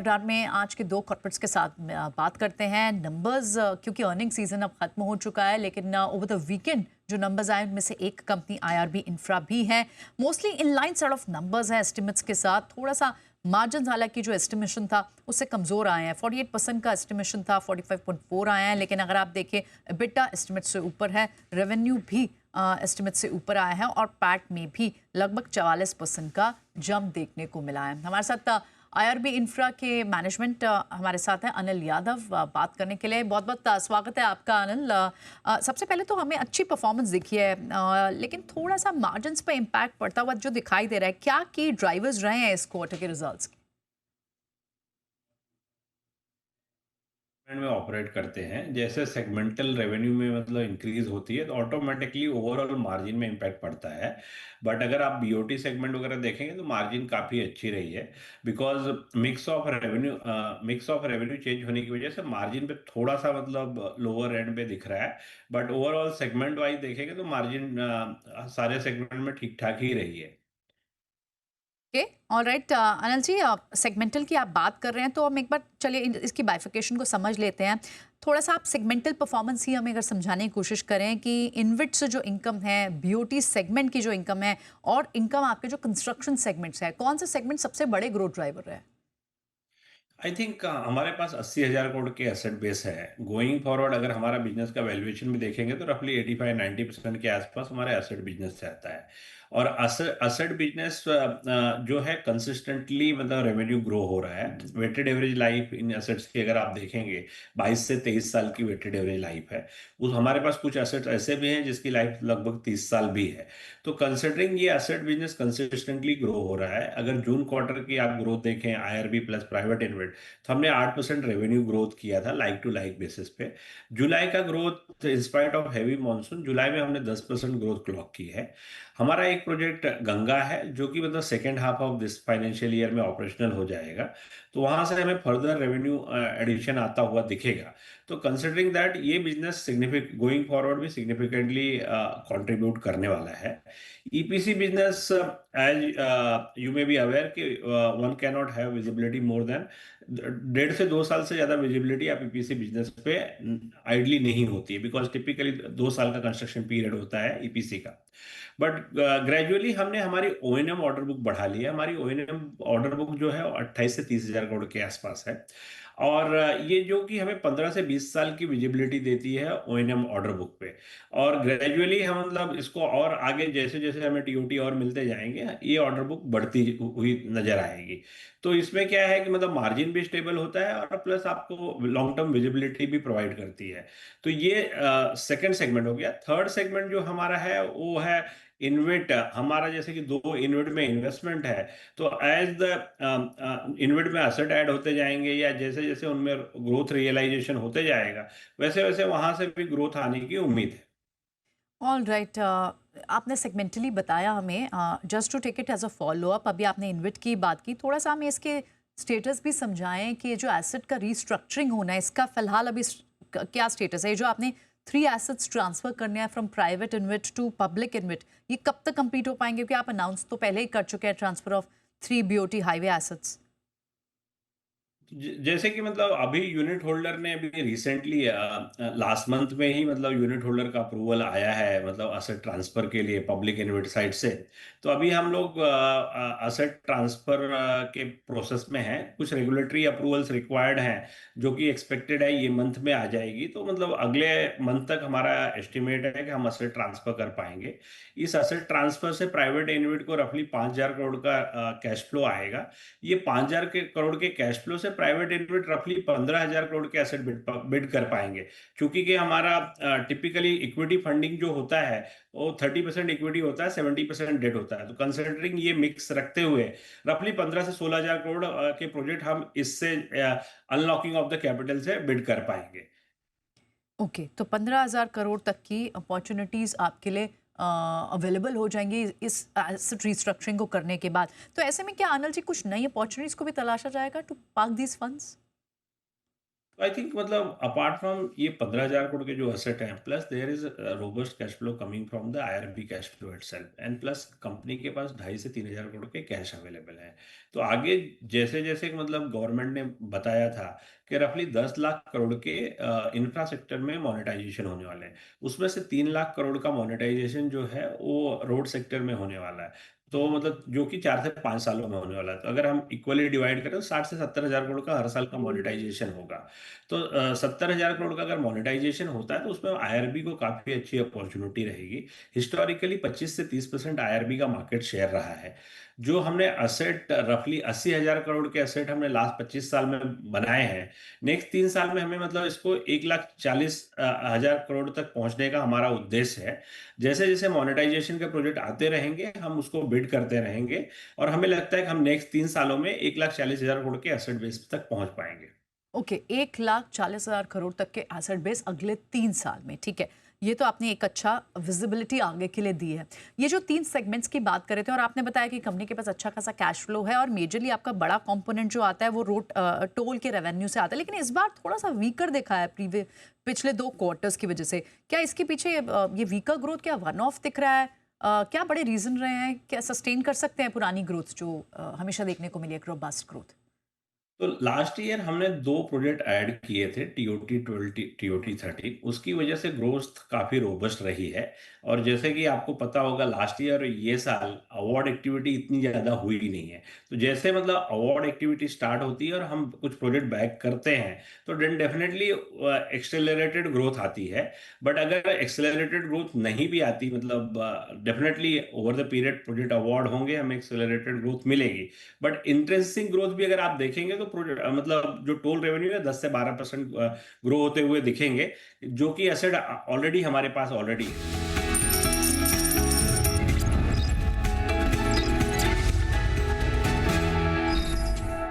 Radar में आज के दो कॉर्पोरेट्स के साथ बात करते हैं। नंबर्स क्योंकि अर्निंग सीजन अब खत्म हो चुका है, लेकिन ओवर द वीकेंड जो नंबर्स आए उनमें से एक कंपनी आईआरबी इंफ्रा भी है। Mostly in line set of numbers है एस्टिमेट्स के साथ। थोड़ा सा मार्जिन हालांकि जो एस्टिमेशन था उससे कमज़ोर आए हैं। 48% का एस्टिमेशन था, 45.4 आए हैं। लेकिन अगर आप देखें बिटा एस्टिमेट से ऊपर है, रेवेन्यू भी एस्टिमेट से ऊपर आया है और पैट में भी लगभग 44% का जंप देखने को मिला है। हमारे साथ आईआरबी इंफ्रा के मैनेजमेंट हमारे साथ हैं अनिल यादव बात करने के लिए। बहुत बहुत स्वागत है आपका अनिल। सबसे पहले तो हमें अच्छी परफॉर्मेंस दिखी है, लेकिन थोड़ा सा मार्जिन्स पे इम्पैक्ट पड़ता हुआ जो दिखाई दे रहा है। क्या की ड्राइवर्स रहे हैं इस क्वार्टर के रिजल्ट्स के? में ऑपरेट करते हैं, जैसे सेगमेंटल रेवेन्यू में मतलब इंक्रीज होती है तो ऑटोमेटिकली ओवरऑल मार्जिन में इम्पैक्ट पड़ता है। बट अगर आप बीओटी सेगमेंट वगैरह देखेंगे तो मार्जिन काफ़ी अच्छी रही है, because mix of revenue change होने की वजह से मार्जिन पे थोड़ा सा मतलब लोअर एंड पे दिख रहा है। बट ओवरऑल सेगमेंट वाइज देखेंगे तो मार्जिन सारे सेगमेंट में ठीक ठाक ही रही है। Okay, alright Anil ji, segmental की आप बात कर रहे हैं तो हम एक बार चलिए इसकी बाइफिकेशन को समझ लेते हैं। थोड़ा सा आप सेगमेंटल परफॉर्मेंस ही हमें अगर समझाने की कोशिश करें कि इनविट से जो इनकम है, बीओटी सेगमेंट की जो इनकम है और इनकम आपके जो कंस्ट्रक्शन सेगमेंट्स है, कौन से सेगमेंट सबसे बड़े ग्रोथ ड्राइवर है? आई थिंक हमारे पास 80,000 करोड़ के एसेट बेस है। गोइंग फॉरवर्ड अगर हमारा बिजनेस का वैल्यूएशन भी देखेंगे तो रफली 85-90% के आसपास हमारा एसेट बिजनेस रहता है। और एसेट बिजनेस जो है कंसिस्टेंटली मतलब रेवेन्यू ग्रो हो रहा है। Weighted average life in assets की अगर आप देखेंगे 22 से 23 साल की वेटेड एवरेज लाइफ है। उस हमारे पास कुछ एसेट्स ऐसे भी हैं जिसकी लाइफ लगभग 30 साल भी है। तो कंसिडरिंग ये एसेट बिजनेस कंसिस्टेंटली ग्रो हो रहा है। अगर जून क्वार्टर की आप ग्रोथ देखें आईआरबी प्लस प्राइवेट इन्वेस्ट, तो हमने 8% रेवेन्यू ग्रोथ किया था लाइक टू लाइक बेसिस पे। जुलाई का growth in spite of heavy monsoon, जुलाई में हमने 10% ग्रोथ क्लॉक की है। हमारा एक प्रोजेक्ट गंगा है जो कि मतलब second half of this financial year में ऑपरेशनल हो जाएगा, तो वहां से हमें फर्दर रेवेन्यू एडिशन आता हुआ दिखेगा। तो कंसिडरिंग दैट ये बिजनेस सिग्निफिक गोइंग फॉरवर्ड भी सिग्निफिकेंटली कंट्रीब्यूट करने वाला है। EPC business, as you may be aware कि one can not have visibility more than 1.5 से 2 साल से ज़्यादा विजिबिलिटी आप ईपीसी बिजनेस पे आइडली नहीं होती है, बिकॉज टिपिकली 2 साल का कंस्ट्रक्शन पीरियड होता है ईपीसी का। बट ग्रेजुअली हमने हमारी ओएनएम ऑर्डर बुक बढ़ा ली है। हमारी ओएनएम ऑर्डर बुक जो है 28 से 30,000 करोड़ के आसपास है। और ये जो कि हमें 15 से 20 साल की विजिबिलिटी देती है ओएनएम ऑर्डर बुक पे। और ग्रेजुअली हम मतलब इसको और आगे जैसे जैसे हमें टीओटी और मिलते जाएंगे ये ऑर्डर बुक बढ़ती हुई नजर आएगी। तो इसमें क्या है कि मतलब मार्जिन भी स्टेबल होता है और प्लस आपको लॉन्ग टर्म विजिबिलिटी भी प्रोवाइड करती है। तो ये सेकंड सेगमेंट हो गया। थर्ड सेगमेंट जो हमारा है वो है इन्वेट। हमारा जैसे कि दो इन्वेट में इन्वेस्टमेंट है, तो एज द इन्वेट में एसेट ऐड होते जाएंगे या जैसे जैसे उनमें ग्रोथ रियलाइजेशन होते जाएगा, वैसे वैसे वहां से भी ग्रोथ आने की उम्मीद है। ऑल राइट, आपने सेगमेंटली बताया हमें। Just to take it as a follow up, अभी आपने इन्विट की बात की, थोड़ा सा हमें इसके स्टेटस भी समझाएं कि ये जो एसेट का रीस्ट्रक्चरिंग होना है इसका फिलहाल अभी क्या स्टेटस है? ये जो आपने 3 एसेट्स ट्रांसफर करने हैं from private InvIT to public InvIT, ये कब तक कंप्लीट हो पाएंगे? क्योंकि आप अनाउंस तो पहले ही कर चुके हैं transfer of 3 BOT highway assets. जैसे कि मतलब अभी यूनिट होल्डर ने अभी रिसेंटली लास्ट मंथ में ही मतलब यूनिट होल्डर का अप्रूवल आया है मतलब असेट ट्रांसफर के लिए पब्लिक इन्वेट साइड से। तो अभी हम लोग असेट ट्रांसफर के प्रोसेस में हैं। कुछ रेगुलेटरी अप्रूवल्स रिक्वायर्ड हैं जो कि एक्सपेक्टेड है ये मंथ में आ जाएगी। तो मतलब अगले मंथ तक हमारा एस्टिमेट है कि हम असेट ट्रांसफर कर पाएंगे। इस असेट ट्रांसफर से प्राइवेट इन्वेट को रफली 5,000 करोड़ का कैश फ्लो आएगा। ये 5,000 करोड़ के कैश फ्लो से प्राइवेट इन्वेट रफली 15,000 करोड़ के एसेट बिड कर पाएंगे। क्योंकि कि हमारा टिपिकली इक्विटी फंडिंग जो होता है वो 30% इक्विटी होता है, 70% डेट होता है। तो कंसिडरिंग ये मिक्स रखते हुए रफली 15 से 16,000 करोड़ के प्रोजेक्ट हम इससे अनलॉकिंग ऑफ द कैपिटल से बिड कर पाएंगे। ओके, तो 15,000 करोड़ तक की अपॉर्चुनिटीज आपके लिए अवेलेबल हो जाएंगी इस एसेट रिस्ट्रक्चरिंग को करने के बाद। तो ऐसे में क्या आनल जी कुछ नई अपॉर्चुनिटीज को भी तलाशा जाएगा to park these funds? I think मतलब अपार्ट फ्रॉम ये 15,000 करोड़ के जो एसेट हैं, plus there is robust cash flow coming from the IRB cash flow itself, and plus company के पास 2.5 से 3,000 करोड़ के कैश अवेलेबल है। तो आगे जैसे जैसे मतलब गवर्नमेंट ने बताया था कि रफली 10 लाख करोड़ के इंफ्रास्ट्रक्चर में मोनेटाइजेशन होने वाले हैं, उसमें से 3 लाख करोड़ का मोनेटाइजेशन जो है वो रोड सेक्टर में होने वाला है। तो मतलब जो कि 4 से 5 सालों में होने वाला है, तो अगर हम इक्वली डिवाइड करें तो 60 से 70 हजार करोड़ का हर साल का मोनेटाइजेशन होगा। तो 70,000 करोड़ का अगर मोनेटाइजेशन होता है तो उसमें आईआरबी को काफ़ी अच्छी अपॉर्चुनिटी रहेगी। हिस्टोरिकली 25 से 30% आईआरबी का मार्केट शेयर रहा है। जो हमने असेट रफली 80,000 करोड़ के असेट हमने लास्ट 25 साल में बनाए हैं, नेक्स्ट 3 साल में हमें मतलब इसको 1,40,000 हज़ार करोड़ तक पहुँचने का हमारा उद्देश्य है। जैसे-जैसे मोनेटाइजेशन के प्रोजेक्ट आते रहेंगे, हम उसको बिड करते रहेंगे और हमें लगता है कि हम नेक्स्ट 3 सालों में 1,40,000 करोड़ के एसेट बेस तक पहुँच पाएँगे। ओके, 1,40,000 करोड़ तक के एसेट बेस अगले 3 साल में, ठीक है। ये तो आपने एक अच्छा विजिबिलिटी आगे के लिए दी है। ये जो 3 सेगमेंट्स की बात कर रहे थे और आपने बताया कि कंपनी के पास अच्छा खासा कैश फ्लो है और मेजरली आपका बड़ा कंपोनेंट जो आता है वो रोड टोल के रेवेन्यू से आता है, लेकिन इस बार थोड़ा सा वीकर देखा है पिछले 2 क्वार्टर्स की वजह से। क्या इसके पीछे ये वीकर ग्रोथ क्या वन ऑफ दिख रहा है? क्या बड़े रीजन रहे हैं? क्या सस्टेन कर सकते हैं पुरानी ग्रोथ जो हमेशा देखने को मिली है, रोबस्ट ग्रोथ? तो लास्ट ईयर हमने 2 प्रोजेक्ट ऐड किए थे, टीओटी 20, टीओटी 30। उसकी वजह से ग्रोथ काफ़ी रोबस्ट रही है। और जैसे कि आपको पता होगा लास्ट ईयर और ये साल अवार्ड एक्टिविटी इतनी ज़्यादा हुई ही नहीं है। तो जैसे मतलब अवार्ड एक्टिविटी स्टार्ट होती है और हम कुछ प्रोजेक्ट बैक करते हैं, तो देन डेफिनेटली एक्सेलरेटेड ग्रोथ आती है। बट अगर एक्सेलरेटेड ग्रोथ नहीं भी आती, मतलब definitely over the period project award होंगे, हमें एक्सेलरेटेड ग्रोथ मिलेगी। बट इंट्रिंसिक ग्रोथ भी अगर आप देखेंगे तो मतलब जो टोल रेवेन्यू है 10 से 12% ग्रो होते हुए दिखेंगे, जो कि एसेट ऑलरेडी हमारे पास ऑलरेडी है।